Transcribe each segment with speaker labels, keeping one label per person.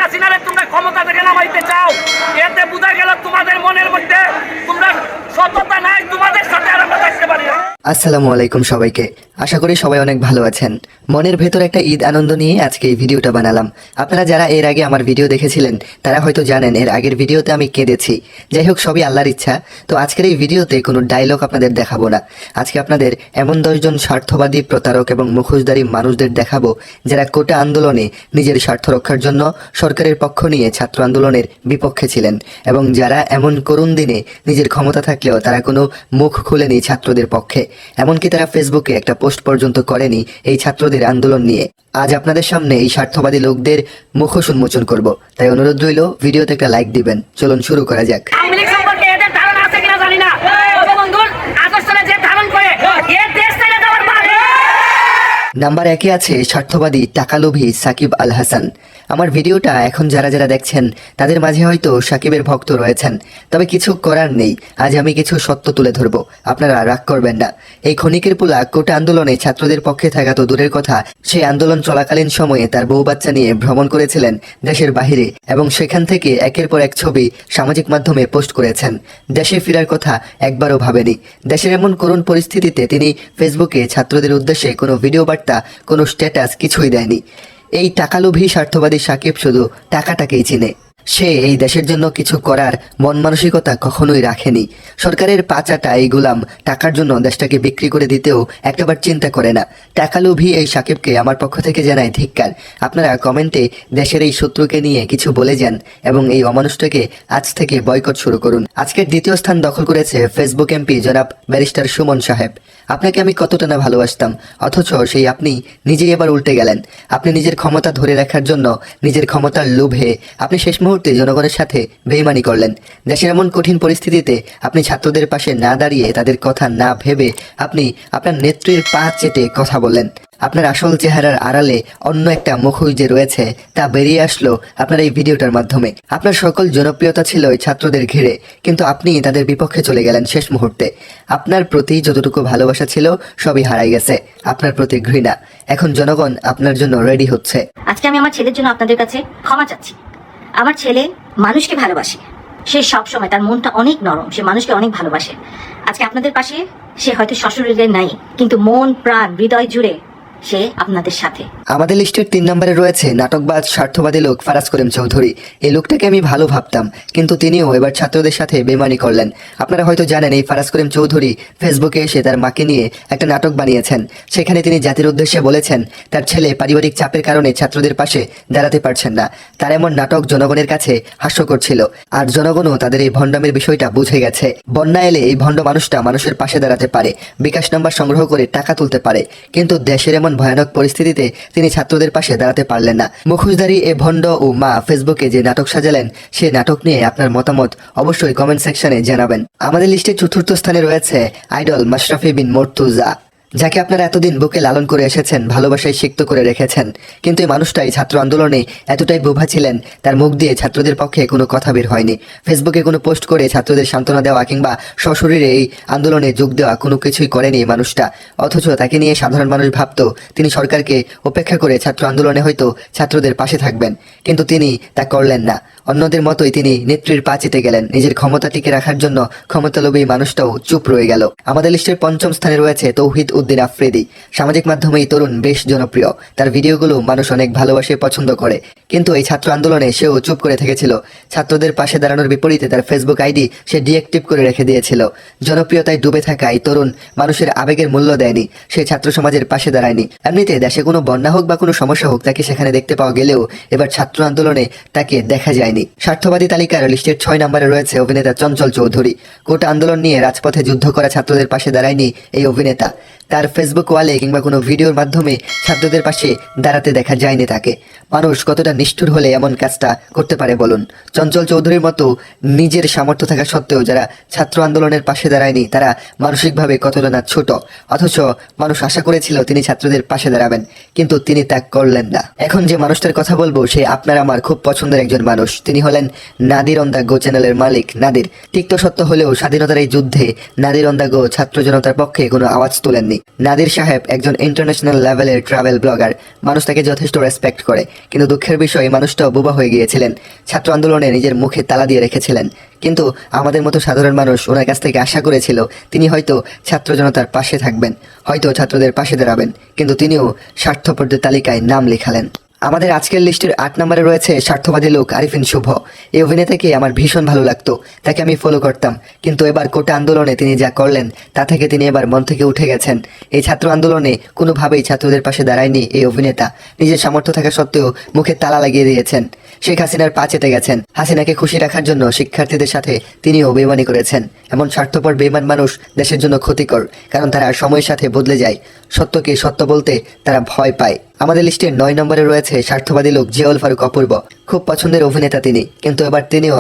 Speaker 1: হাসিনারে তোমরা ক্ষমতা থেকে নামাইতে চাও, এতে বোঝা গেল তোমাদের মনের মধ্যে তোমরা সততা নাই, তোমাদের সাথে আর আমরা থাকতে পারি না।
Speaker 2: আসসালামু আলাইকুম সবাইকে। আশা করি সবাই অনেক ভালো আছেন। মনের ভেতর একটা ঈদ আনন্দ নিয়ে আজকে এই ভিডিওটা বানালাম। আপনারা যারা এর আগে আমার ভিডিও দেখেছিলেন তারা হয়তো জানেন এর আগের ভিডিওতে আমি কেঁদেছি। যাই হোক, সবই আল্লাহর ইচ্ছা। তো আজকের এই ভিডিওতে কোনো ডায়লগ আপনাদের দেখাবো না। আজকে আপনাদের এমন 10 জন স্বার্থবাদী, প্রতারক এবং মুখোশধারী মানুষদের দেখাবো যারা কোটা আন্দোলনে নিজের স্বার্থ রক্ষার জন্য সরকারের পক্ষ নিয়ে ছাত্র আন্দোলনের বিপক্ষে ছিলেন এবং যারা এমন করুণ দিনে নিজের ক্ষমতা থাকলেও তারা কোনো মুখ খুলেনি ছাত্রদের পক্ষে। এমনকি তারা ফেসবুকে একটা পোস্ট পর্যন্ত করেনি এই ছাত্রদের আন্দোলন নিয়ে। আজ আপনাদের সামনে এই স্বার্থবাদী লোকদের মুখোশ উন্মোচন করব, তাই অনুরোধ রইল ভিডিওতে একটা লাইক দিবেন। চলুন শুরু করা যাক। নাম্বার 1-এ আছে স্বার্থবাদী টাকালোভী সাকিব আল হাসান। আমার ভিডিওটা এখন যারা যারা দেখছেন তাদের মাঝে হয়তো সাকিবের ভক্ত রয়েছেন, তবে কিছু করার নেই। আজ আমি কিছু সত্য তুলে ধরব, আপনারা রাগ করবেন না। এই ক্ষণিকের পোলা কোটা আন্দোলনে ছাত্রদের পক্ষে থাকা তো দূরের কথা, সেই আন্দোলন চলাকালীন সময়ে তার বউ বাচ্চা নিয়ে ভ্রমণ করেছিলেন দেশের বাহিরে এবং সেখান থেকে একের পর এক ছবি সামাজিক মাধ্যমে পোস্ট করেছেন। দেশে ফেরার কথা একবারও ভাবেনি। দেশের এমন করুণ পরিস্থিতিতে তিনি ফেসবুকে ছাত্রদের উদ্দেশ্যে কোনো ভিডিও বার্তা, কোনো স্ট্যাটাস কিছুই দেয়নি। এই টাকালোভী স্বার্থবাদী সাকিব শুধু টাকাটাকেই চিনে। সে এই দেশের জন্য কিছু করার মন মানসিকতা কখনোই রাখেনি। সরকারের পাচাটা এই গোলাম টাকার জন্য দেশটাকে বিক্রি করে দিতেও একটাবার চিন্তা করে না। টাকালোভী এই সাকিবকে আমার পক্ষ থেকে জানাই ধিক্কার। আপনারা কমেন্টে দেশের এই শত্রুকে নিয়ে কিছু বলে যান এবং এই অমানুষটাকে আজ থেকে বয়কট শুরু করুন। আজকের দ্বিতীয় স্থান দখল করেছে ফেসবুক এমপি জনাব ব্যারিস্টার সুমন সাহেব। আপনাকে আমি কতটা না ভালোবাসতাম, অথচ সেই আপনি নিজেই এবার উল্টে গেলেন। আপনি নিজের ক্ষমতা ধরে রাখার জন্য, নিজের ক্ষমতার লোভে আপনি শেষ মুহূর্তে জনগণের সাথে বেইমানি করলেন। দেশের এমন কঠিন পরিস্থিতিতে আপনি ছাত্রদের পাশে না দাঁড়িয়ে, তাদের কথা না ভেবে আপনি আপনার নেত্রীর পা চেটে কথা বললেন। আপনার আসল চেহারার আড়ালে অন্য একটা মুখোশ যে রয়েছে তা বেরিয়ে আসলো আপনার এই ভিডিওটার মাধ্যমে। আপনার সকল জনপ্রিয়তা ছিল এই ছাত্রদের ঘিরে, কিন্তু আপনি তাদের বিপক্ষে চলে গেলেন শেষ মুহূর্তে। আপনার প্রতি যতটুকু ভালোবাসা ছিল সবই হারাই গেছে, আপনার প্রতি ঘৃণা। এখন জনগণ আপনার জন্য রেডি হচ্ছে।
Speaker 3: আজকে আমি আমার ছেলের জন্য আপনাদের কাছে ক্ষমা চাচ্ছি। আমার ছেলে মানুষকে ভালোবাসে, সে সব সময়, তার মনটা অনেক নরম, সে মানুষকে অনেক ভালোবাসে। আজকে আপনাদের পাশে সে হয়তো শ্বশুরের নাই, কিন্তু মন প্রাণ হৃদয় জুড়ে সে আপনাদের সাথে।
Speaker 2: আমাদের লিস্টের 3 নম্বরে রয়েছে নাটকবাজ স্বার্থবাদী লোক ফারাজ করিম চৌধুরী। এই লোকটাকে আমি ভালো ভাবতাম, কিন্তু তিনিও এবার ছাত্রদের সাথে বেমানি করলেন। আপনারা হয়তো জানেন এই ফারাজ করিম চৌধুরী ফেসবুকে এসে তার মাকে নিয়ে একটা নাটক বানিয়েছেন। সেখানে তিনি জাতির উদ্দেশ্যে বলেছেন তার ছেলে পারিবারিক চাপের কারণে ছাত্রদের পাশে দাঁড়াতে পারছেন না। তার এমন নাটক জনগণের কাছে হাস্যকর ছিল, আর জনগণও তাদের এই ভণ্ডামের বিষয়টা বুঝে গেছে। বন্যা এলে এই ভণ্ড মানুষটা মানুষের পাশে দাঁড়াতে পারে, বিকাশ নাম্বার সংগ্রহ করে টাকা তুলতে পারে, কিন্তু দেশের এমন ভয়ানক পরিস্থিতিতে তিনি ছাত্রদের পাশে দাঁড়াতে পারলেন না। মুখোশধারী এ ভণ্ড ও মা ফেসবুকে যে নাটক সাজালেন, সে নাটক নিয়ে আপনার মতামত অবশ্যই কমেন্ট সেকশনে জানাবেন। আমাদের লিস্টে 4র্থ স্থানে রয়েছে আইডল মাশরাফি বিন মর্তুজা, যাকে আপনারা এতদিন বুকে লালন করে এসেছেন, ভালোবাসায় সিক্ত করে রেখেছেন। কিন্তু এই মানুষটাই ছাত্র আন্দোলনে এতটাই বোভা ছিলেন, তার মুখ দিয়ে ছাত্রদের পক্ষে কোনো কথা বের হয়নি। ফেসবুকে কোনো পোস্ট করে ছাত্রদের সান্ত্বনা দেওয়া কিংবা সশরীরে এই আন্দোলনে যোগ দেওয়া কোনো কিছুই করেনি এই মানুষটা। অথচ তাকে নিয়ে সাধারণ মানুষ ভাবত তিনি সরকারকে উপেক্ষা করে ছাত্র আন্দোলনে হয়তো ছাত্রদের পাশে থাকবেন, কিন্তু তিনি তা করলেন না। অন্যদের মতোই তিনি নেত্রীর পা চেটে গেলেন। নিজের ক্ষমতা টিকে রাখার জন্য ক্ষমতালোভী মানুষটাও চুপ রয়ে গেল। আমাদের লিস্টের 5ম স্থানে রয়েছে তৌহিদ উদ্দিন আফ্রিদি। সামাজিক মাধ্যমে এই তরুণ বেশ জনপ্রিয়, তার ভিডিওগুলো মানুষ অনেক ভালোবাসে, পছন্দ করে। কিন্তু এই ছাত্র আন্দোলনে সেও চুপ করে থেকেছিল। ছাত্রদের পাশে দাঁড়ানোর বিপরীতে তার ফেসবুক আইডি সে ডিঅ্যাক্টিভ করে রেখে দিয়েছিল। জনপ্রিয়তায় ডুবে থাকা এই তরুণ মানুষের আবেগের মূল্য দেয়নি, সে ছাত্র সমাজের পাশে দাঁড়ায়নি। এমনিতে দেশে কোনো বন্যা হোক বা কোনো সমস্যা হোক, তাকে সেখানে দেখতে পাওয়া গেলেও এবার ছাত্র আন্দোলনে তাকে দেখা যায়নি। স্বার্থবাদী তালিকার লিস্টের 6 নম্বরে রয়েছে অভিনেতা চঞ্চল চৌধুরী। কোটা আন্দোলন নিয়ে রাজপথে যুদ্ধ করা ছাত্রদের পাশে দাঁড়ায়নি এই অভিনেতা। তার ফেসবুক ওয়ালে কিংবা কোনো ভিডিওর মাধ্যমে ছাত্রদের পাশে দাঁড়াতে দেখা যায়নি তাকে। মানুষ কতটা নিষ্ঠুর হলে এমন কাজটা করতে পারে বলুন? চঞ্চল চৌধুরীর মতো নিজের সামর্থ্য থাকা সত্ত্বেও যারা ছাত্র আন্দোলনের পাশে দাঁড়ায়নি তারা মানসিকভাবে কতটা না ছোট। অথচ মানুষ আশা করেছিল তিনি ছাত্রদের পাশে দাঁড়াবেন, কিন্তু তিনি তা করলেন না। এখন যে মানুষটার কথা বলবো সে আপনার আমার খুব পছন্দের একজন মানুষ। তিনি হলেন নাদির অন দ্য গো চ্যানেলের মালিক নাদির। তিক্ত সত্য হলেও স্বাধীনতার এই যুদ্ধে নাদির অন দ্য গো ছাত্র জনতার পক্ষে কোনো আওয়াজ তোলেননি। নাদির সাহেব একজন ইন্টারন্যাশনাল লেভেলের ট্রাভেল ব্লগার, মানুষ তাকে যথেষ্ট রেসপেক্ট করে, কিন্তু দুঃখের বিষয় মানুষটাও বোবা হয়ে গিয়েছিলেন। ছাত্র আন্দোলনে নিজের মুখে তালা দিয়ে রেখেছিলেন, কিন্তু আমাদের মতো সাধারণ মানুষ ওনার কাছ থেকে আশা করেছিল তিনি হয়তো ছাত্র জনতার পাশে থাকবেন, হয়তো ছাত্রদের পাশে দাঁড়াবেন, কিন্তু তিনিও স্বার্থপরদের তালিকায় নাম লেখালেন। আমাদের আজকের লিস্টের 8 নম্বরে রয়েছে স্বার্থবাদী লোক আরিফিন শুভ। এই অভিনেতাকে আমার ভীষণ ভালো লাগতো, তাকে আমি ফলো করতাম, কিন্তু এবার কোটা আন্দোলনে তিনি যা করলেন তা থেকে তিনি এবার মন থেকে উঠে গেছেন। এই ছাত্র আন্দোলনে কোনোভাবেই ছাত্রদের পাশে দাঁড়ায়নি এই অভিনেতা, নিজের সামর্থ্য থাকা সত্ত্বেও মুখে তালা লাগিয়ে দিয়েছেন। শেখ হাসিনার পা চেতে গেছেন, হাসিনাকে খুশি রাখার জন্য শিক্ষার্থীদের সাথে তিনিও বেইমানি করেছেন। এমন স্বার্থপর বেইমান মানুষ দেশের জন্য ক্ষতিকর, কারণ তারা সময়ের সাথে বদলে যায়। সত্যকে সত্য বলতে তারা ভয় পায়। আমাদের লিস্টের 9 নম্বরে রয়েছে স্বার্থবাদী লোক জিয়াউল ফারুক অপূর্ব। খুব পছন্দের অভিনেতা তিনি, কিন্তু এবার তিনিও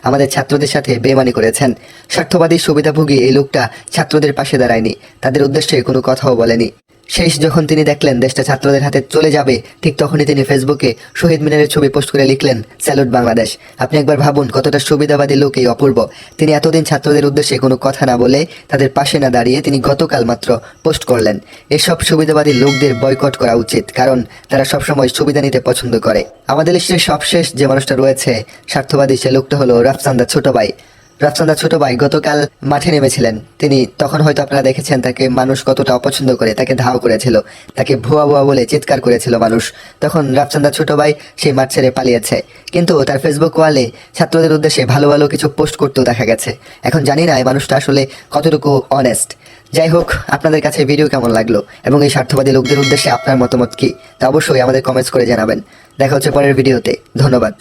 Speaker 2: আমাদের ছাত্রদের সাথে বেইমানি করেছেন। স্বার্থবাদী সুবিধাভোগী এই লোকটা ছাত্রদের পাশে দাঁড়ায়নি, তাদের উদ্দেশ্যে কোনো কথাও বলেনি। শেষ যখন তিনি দেখলেন দেশটা ছাত্রদের হাতে চলে যাবে, ঠিক তখনই তিনি ফেসবুকে শহীদ মিনারের ছবি পোস্ট করে লিখলেন, স্যালুট বাংলাদেশ। আপনি একবার ভাবুন কতটা সুবিধাবাদী লোক এই অপূর্ব। তিনি এতদিন ছাত্রদের উদ্দেশ্যে কোনো কথা না বলে, তাদের পাশে না দাঁড়িয়ে তিনি গতকাল মাত্র পোস্ট করলেন। এসব সুবিধাবাদী লোকদের বয়কট করা উচিত, কারণ তারা সবসময় সুবিধা নিতে পছন্দ করে। আমাদের লিস্টের সবশেষ যে মানুষটা রয়েছে স্বার্থবাদী, সে লোকটা হলো রাফসান্দা ছোট ভাই। রাফসান্দা ছোট ভাই গতকাল মাঠে নেমেছিলেন। তিনি তখন হয়তো আপনারা দেখেছেন তাকে মানুষ কতটা অপছন্দ করে, তাকে ধাও করেছিল, তাকে ভুয়া ভুয়া বলে চিৎকার করেছিল মানুষ। তখন রাফসান্দা ছোট ভাই সেই মাঠ ছেড়ে পালিয়েছে, কিন্তু তার ফেসবুক ওয়ালে ছাত্রদের উদ্দেশ্যে ভালো ভালো কিছু পোস্ট করতেও দেখা গেছে। এখন জানি না এই মানুষটা আসলে কতটুকু অনেস্ট। যাই হোক, আপনাদের কাছে ভিডিও কেমন লাগলো এবং এই স্বার্থবাদী লোকদের উদ্দেশ্যে আপনার মতামত কি তা অবশ্যই আমাদের কমেন্টস করে জানাবেন। দেখা হচ্ছে পরের ভিডিওতে। ধন্যবাদ।